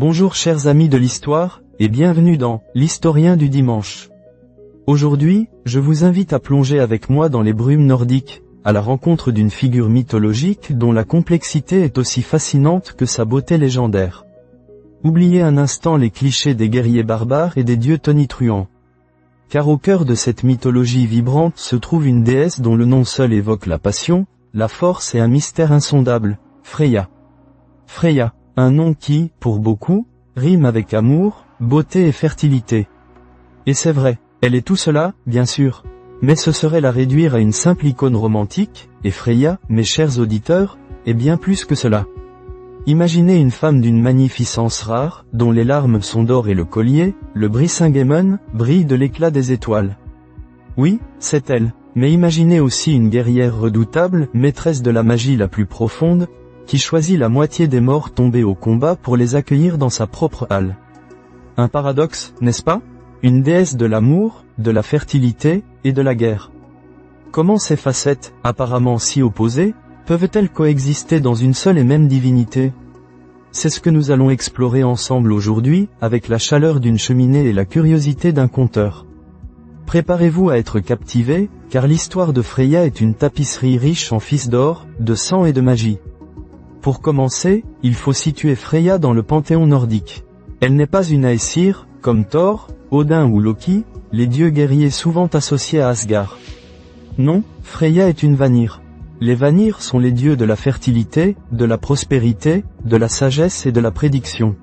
Bonjour chers amis de l'histoire, et bienvenue dans l'Historien du dimanche. Aujourd'hui, je vous invite à plonger avec moi dans les brumes nordiques, à la rencontre d'une figure mythologique dont la complexité est aussi fascinante que sa beauté légendaire. Oubliez un instant les clichés des guerriers barbares et des dieux tonitruants. Car au cœur de cette mythologie vibrante se trouve une déesse dont le nom seul évoque la passion, la force et un mystère insondable, Freyja. Freyja, un nom qui, pour beaucoup, rime avec amour, beauté et fertilité. Et c'est vrai, elle est tout cela, bien sûr. Mais ce serait la réduire à une simple icône romantique, et Freyja, mes chers auditeurs, est bien plus que cela. Imaginez une femme d'une magnificence rare, dont les larmes sont d'or et le collier, le Brisingamen, brille de l'éclat des étoiles. Oui, c'est elle. Mais imaginez aussi une guerrière redoutable, maîtresse de la magie la plus profonde, qui choisit la moitié des morts tombés au combat pour les accueillir dans sa propre halle. Un paradoxe, n'est-ce pas? Une déesse de l'amour, de la fertilité, et de la guerre. Comment ces facettes, apparemment si opposées, peuvent-elles coexister dans une seule et même divinité? C'est ce que nous allons explorer ensemble aujourd'hui, avec la chaleur d'une cheminée et la curiosité d'un conteur. Préparez-vous à être captivés, car l'histoire de Freyja est une tapisserie riche en fils d'or, de sang et de magie. Pour commencer, il faut situer Freyja dans le panthéon nordique. Elle n'est pas une Aesir, comme Thor, Odin ou Loki, les dieux guerriers souvent associés à Asgard. Non, Freyja est une Vanir. Les Vanir sont les dieux de la fertilité, de la prospérité, de la sagesse et de la prédiction.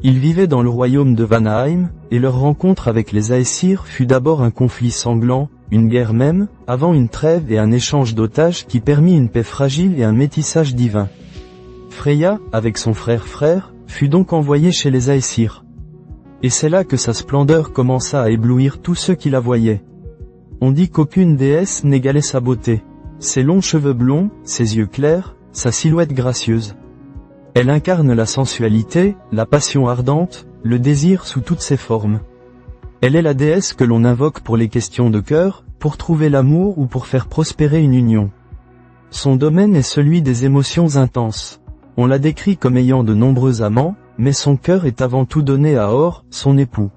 Ils vivaient dans le royaume de Vanaheim, et leur rencontre avec les Aesir fut d'abord un conflit sanglant, une guerre même, avant une trêve et un échange d'otages qui permit une paix fragile et un métissage divin. Freyja, avec son frère, fut donc envoyée chez les Aesir. Et c'est là que sa splendeur commença à éblouir tous ceux qui la voyaient. On dit qu'aucune déesse n'égalait sa beauté. Ses longs cheveux blonds, ses yeux clairs, sa silhouette gracieuse. Elle incarne la sensualité, la passion ardente, le désir sous toutes ses formes. Elle est la déesse que l'on invoque pour les questions de cœur, pour trouver l'amour ou pour faire prospérer une union. Son domaine est celui des émotions intenses. On la décrit comme ayant de nombreux amants, mais son cœur est avant tout donné à Or, son époux.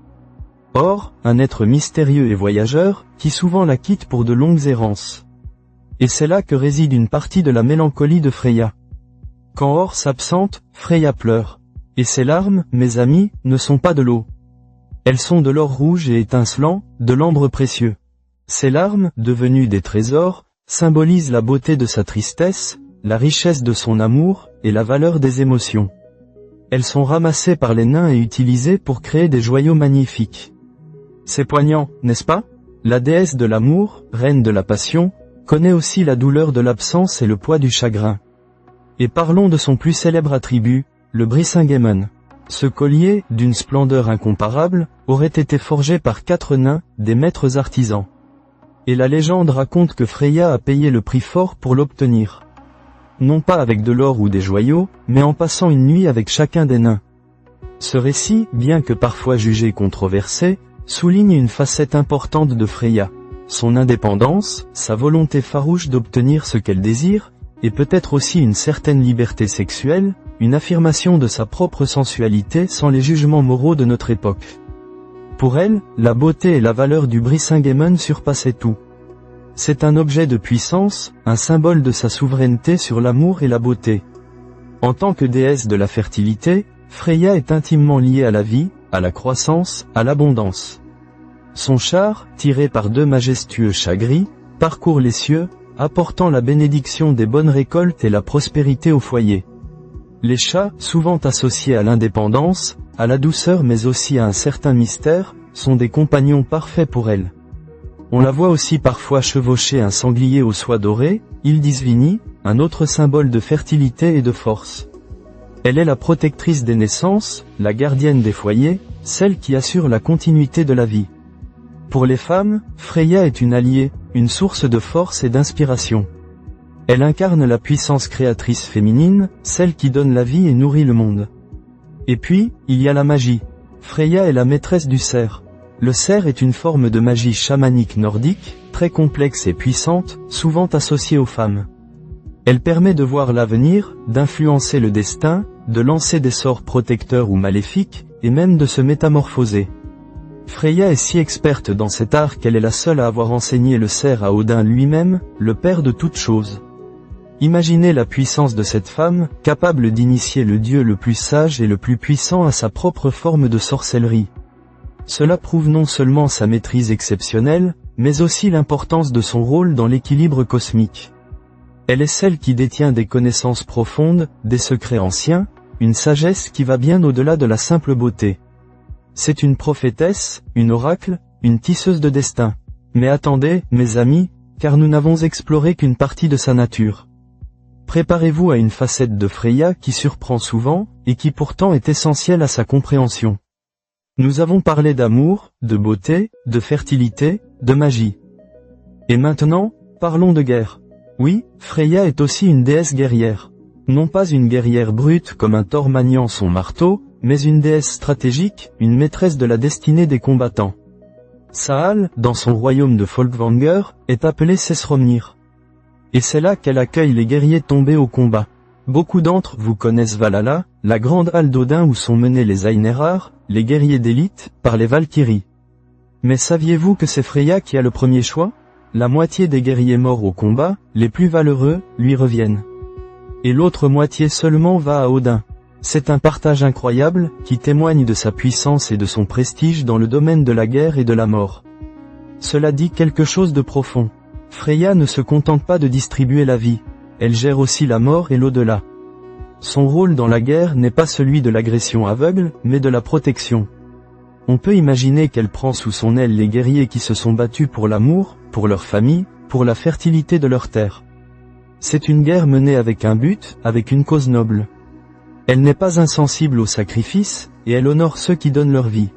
Or, un être mystérieux et voyageur, qui souvent la quitte pour de longues errances. Et c'est là que réside une partie de la mélancolie de Freyja. Quand Or s'absente, Freyja pleure. Et ses larmes, mes amis, ne sont pas de l'eau. Elles sont de l'or rouge et étincelant, de l'ambre précieux. Ces larmes, devenues des trésors, symbolisent la beauté de sa tristesse, la richesse de son amour, et la valeur des émotions. Elles sont ramassées par les nains et utilisées pour créer des joyaux magnifiques. C'est poignant, n'est-ce pas? La déesse de l'amour, reine de la passion, connaît aussi la douleur de l'absence et le poids du chagrin. Et parlons de son plus célèbre attribut, le Brisingamen. Ce collier, d'une splendeur incomparable, aurait été forgé par 4 nains, des maîtres artisans. Et la légende raconte que Freyja a payé le prix fort pour l'obtenir. Non pas avec de l'or ou des joyaux, mais en passant une nuit avec chacun des nains. Ce récit, bien que parfois jugé controversé, souligne une facette importante de Freyja. Son indépendance, sa volonté farouche d'obtenir ce qu'elle désire, et peut-être aussi une certaine liberté sexuelle, une affirmation de sa propre sensualité sans les jugements moraux de notre époque. Pour elle, la beauté et la valeur du Brisingamen surpassaient tout. C'est un objet de puissance, un symbole de sa souveraineté sur l'amour et la beauté. En tant que déesse de la fertilité, Freyja est intimement liée à la vie, à la croissance, à l'abondance. Son char, tiré par 2 majestueux chats gris, parcourt les cieux, apportant la bénédiction des bonnes récoltes et la prospérité au foyer. Les chats, souvent associés à l'indépendance, à la douceur mais aussi à un certain mystère, sont des compagnons parfaits pour elle. On la voit aussi parfois chevaucher un sanglier aux soies dorées, Hildisvini, un autre symbole de fertilité et de force. Elle est la protectrice des naissances, la gardienne des foyers, celle qui assure la continuité de la vie. Pour les femmes, Freyja est une alliée, une source de force et d'inspiration. Elle incarne la puissance créatrice féminine, celle qui donne la vie et nourrit le monde. Et puis, il y a la magie. Freyja est la maîtresse du cerf. Le cerf est une forme de magie chamanique nordique, très complexe et puissante, souvent associée aux femmes. Elle permet de voir l'avenir, d'influencer le destin, de lancer des sorts protecteurs ou maléfiques, et même de se métamorphoser. Freya est si experte dans cet art qu'elle est la seule à avoir enseigné le cerf à Odin lui-même, le père de toutes choses. Imaginez la puissance de cette femme, capable d'initier le dieu le plus sage et le plus puissant à sa propre forme de sorcellerie. Cela prouve non seulement sa maîtrise exceptionnelle, mais aussi l'importance de son rôle dans l'équilibre cosmique. Elle est celle qui détient des connaissances profondes, des secrets anciens, une sagesse qui va bien au-delà de la simple beauté. C'est une prophétesse, une oracle, une tisseuse de destin. Mais attendez, mes amis, car nous n'avons exploré qu'une partie de sa nature. Préparez-vous à une facette de Freya qui surprend souvent, et qui pourtant est essentielle à sa compréhension. Nous avons parlé d'amour, de beauté, de fertilité, de magie. Et maintenant, parlons de guerre. Oui, Freya est aussi une déesse guerrière. Non pas une guerrière brute comme un Thor maniant son marteau, mais une déesse stratégique, une maîtresse de la destinée des combattants. Saal, dans son royaume de Folkvanger, est appelée Sesromnir. Et c'est là qu'elle accueille les guerriers tombés au combat. Beaucoup d'entre vous connaissent Valhalla, la grande halle d'Odin où sont menés les Ainerar, les guerriers d'élite, par les Valkyries. Mais saviez-vous que c'est Freya qui a le premier choix? La moitié des guerriers morts au combat, les plus valeureux, lui reviennent. Et l'autre moitié seulement va à Odin. C'est un partage incroyable, qui témoigne de sa puissance et de son prestige dans le domaine de la guerre et de la mort. Cela dit quelque chose de profond. Freya ne se contente pas de distribuer la vie, elle gère aussi la mort et l'au-delà. Son rôle dans la guerre n'est pas celui de l'agression aveugle, mais de la protection. On peut imaginer qu'elle prend sous son aile les guerriers qui se sont battus pour l'amour, pour leur famille, pour la fertilité de leur terre. C'est une guerre menée avec un but, avec une cause noble. Elle n'est pas insensible au sacrifice, et elle honore ceux qui donnent leur vie.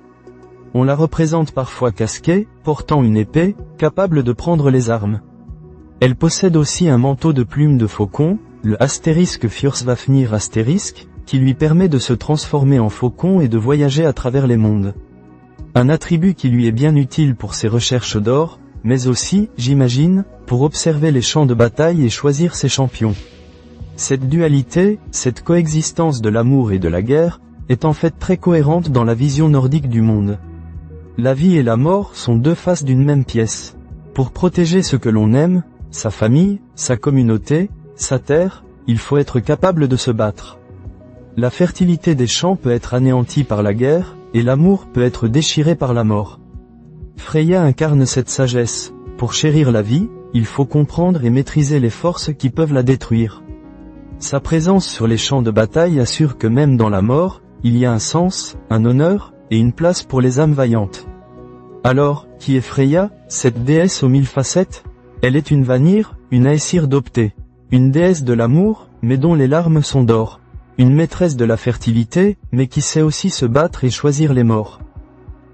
On la représente parfois casquée, portant une épée, capable de prendre les armes. Elle possède aussi un manteau de plumes de faucon, le astérisque Fjursvafnir astérisque, qui lui permet de se transformer en faucon et de voyager à travers les mondes. Un attribut qui lui est bien utile pour ses recherches d'or, mais aussi, j'imagine, pour observer les champs de bataille et choisir ses champions. Cette dualité, cette coexistence de l'amour et de la guerre, est en fait très cohérente dans la vision nordique du monde. La vie et la mort sont deux faces d'une même pièce. Pour protéger ce que l'on aime, sa famille, sa communauté, sa terre, il faut être capable de se battre. La fertilité des champs peut être anéantie par la guerre, et l'amour peut être déchiré par la mort. Freya incarne cette sagesse. Pour chérir la vie, il faut comprendre et maîtriser les forces qui peuvent la détruire. Sa présence sur les champs de bataille assure que même dans la mort, il y a un sens, un honneur, et une place pour les âmes vaillantes. Alors, qui est Freya, cette déesse aux mille facettes? Elle est une Vanir, une Aesir d'Opté. Une déesse de l'amour, mais dont les larmes sont d'or. Une maîtresse de la fertilité, mais qui sait aussi se battre et choisir les morts.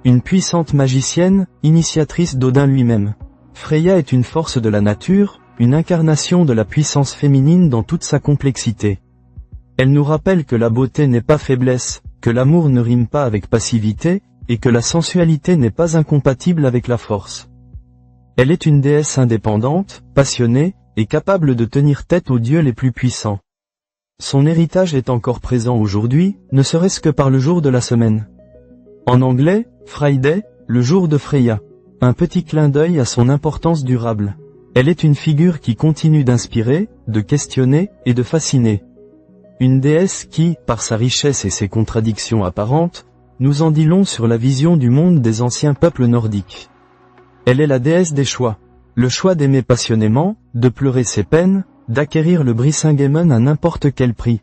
Une puissante magicienne, initiatrice d'Odin lui-même. Freya est une force de la nature, une incarnation de la puissance féminine dans toute sa complexité. Elle nous rappelle que la beauté n'est pas faiblesse, que l'amour ne rime pas avec passivité, et que la sensualité n'est pas incompatible avec la force. Elle est une déesse indépendante, passionnée, et capable de tenir tête aux dieux les plus puissants. Son héritage est encore présent aujourd'hui, ne serait-ce que par le jour de la semaine. En anglais, Friday, le jour de Freya. Un petit clin d'œil à son importance durable. Elle est une figure qui continue d'inspirer, de questionner, et de fasciner. Une déesse qui, par sa richesse et ses contradictions apparentes, nous en dit long sur la vision du monde des anciens peuples nordiques. Elle est la déesse des choix. Le choix d'aimer passionnément, de pleurer ses peines, d'acquérir le Brisingamen à n'importe quel prix.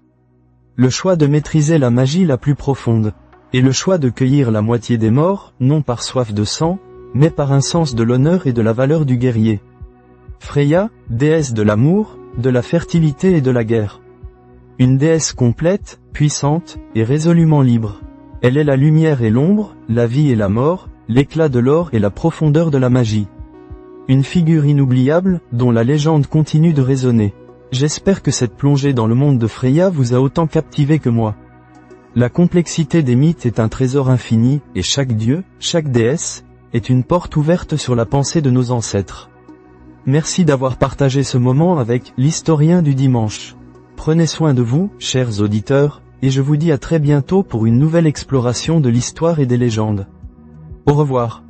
Le choix de maîtriser la magie la plus profonde. Et le choix de cueillir la moitié des morts, non par soif de sang, mais par un sens de l'honneur et de la valeur du guerrier. Freya, déesse de l'amour, de la fertilité et de la guerre. Une déesse complète, puissante, et résolument libre. Elle est la lumière et l'ombre, la vie et la mort, l'éclat de l'or et la profondeur de la magie. Une figure inoubliable, dont la légende continue de résonner. J'espère que cette plongée dans le monde de Freya vous a autant captivé que moi. La complexité des mythes est un trésor infini, et chaque dieu, chaque déesse, est une porte ouverte sur la pensée de nos ancêtres. Merci d'avoir partagé ce moment avec l'historien du dimanche. Prenez soin de vous, chers auditeurs, et je vous dis à très bientôt pour une nouvelle exploration de l'histoire et des légendes. Au revoir.